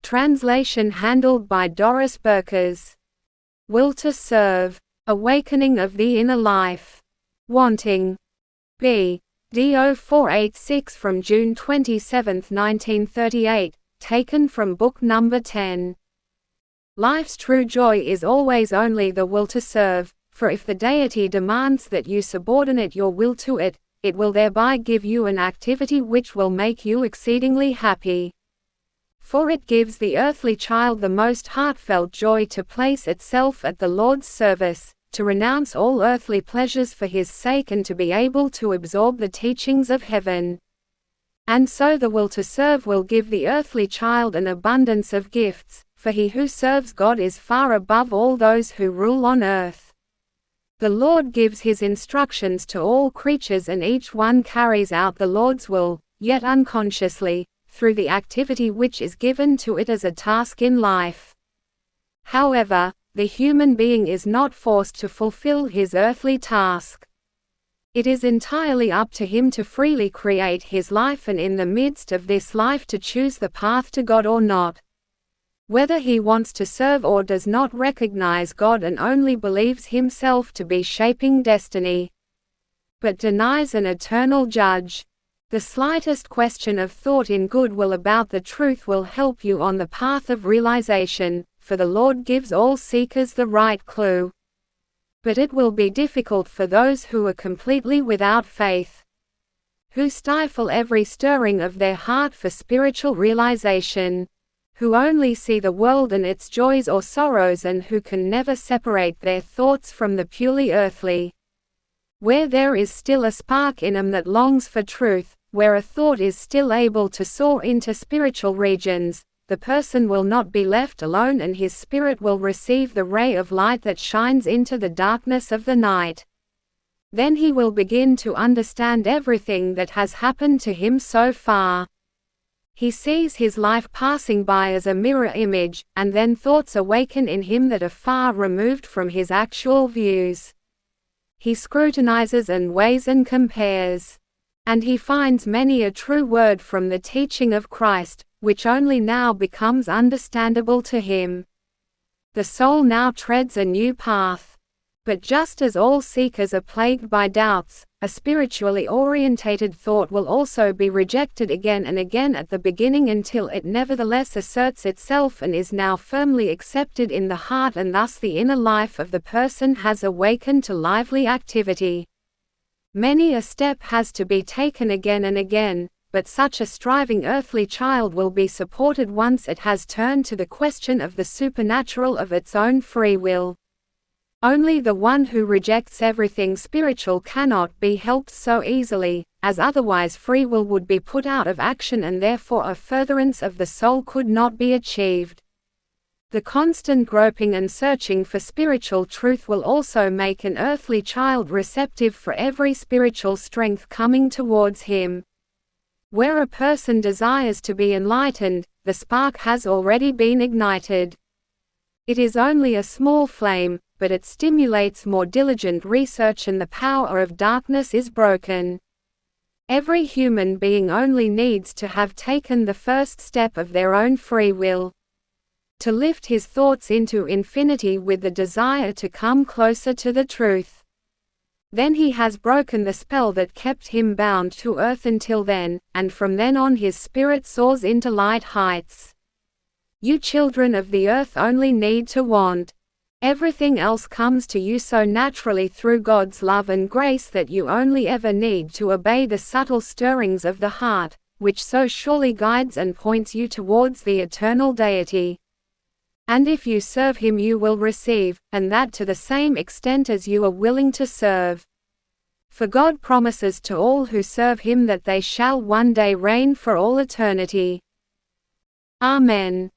Translation handled by Doris Burkers. Will to serve. Awakening of the inner life. Wanting. BD0486 from June 27, 1938, taken from book number 10. Life's true joy is always only the will to serve, for if the deity demands that you subordinate your will to it, it will thereby give you an activity which will make you exceedingly happy. For it gives the earthly child the most heartfelt joy to place itself at the Lord's service, to renounce all earthly pleasures for His sake and to be able to absorb the teachings of heaven. And so the will to serve will give the earthly child an abundance of gifts, for he who serves God is far above all those who rule on earth. The Lord gives His instructions to all creatures and each one carries out the Lord's will, yet unconsciously, through the activity which is given to it as a task in life. However, the human being is not forced to fulfill his earthly task. It is entirely up to him to freely create his life and in the midst of this life to choose the path to God or not. Whether he wants to serve or does not recognize God and only believes himself to be shaping destiny, but denies an eternal judge. The slightest question of thought in goodwill about the truth will help you on the path of realization, for the Lord gives all seekers the right clue. But it will be difficult for those who are completely without faith, who stifle every stirring of their heart for spiritual realization, who only see the world and its joys or sorrows and who can never separate their thoughts from the purely earthly. Where there is still a spark in them that longs for truth, where a thought is still able to soar into spiritual regions, the person will not be left alone and his spirit will receive the ray of light that shines into the darkness of the night. Then he will begin to understand everything that has happened to him so far. He sees his life passing by as a mirror image, and then thoughts awaken in him that are far removed from his actual views. He scrutinizes and weighs and compares. And he finds many a true word from the teaching of Christ, which only now becomes understandable to him. The soul now treads a new path. But just as all seekers are plagued by doubts, a spiritually orientated thought will also be rejected again and again at the beginning until it nevertheless asserts itself and is now firmly accepted in the heart, and thus the inner life of the person has awakened to lively activity. Many a step has to be taken again and again, but such a striving earthly child will be supported once it has turned to the question of the supernatural of its own free will. Only the one who rejects everything spiritual cannot be helped so easily, as otherwise free will would be put out of action and therefore a furtherance of the soul could not be achieved. The constant groping and searching for spiritual truth will also make an earthly child receptive for every spiritual strength coming towards him. Where a person desires to be enlightened, the spark has already been ignited. It is only a small flame, but it stimulates more diligent research and the power of darkness is broken. Every human being only needs to have taken the first step of their own free will, to lift his thoughts into infinity with the desire to come closer to the truth. Then he has broken the spell that kept him bound to earth until then, and from then on his spirit soars into light heights. You children of the earth only need to want. Everything else comes to you so naturally through God's love and grace that you only ever need to obey the subtle stirrings of the heart, which so surely guides and points you towards the eternal deity. And if you serve him you will receive, and that to the same extent as you are willing to serve. For God promises to all who serve him that they shall one day reign for all eternity. Amen.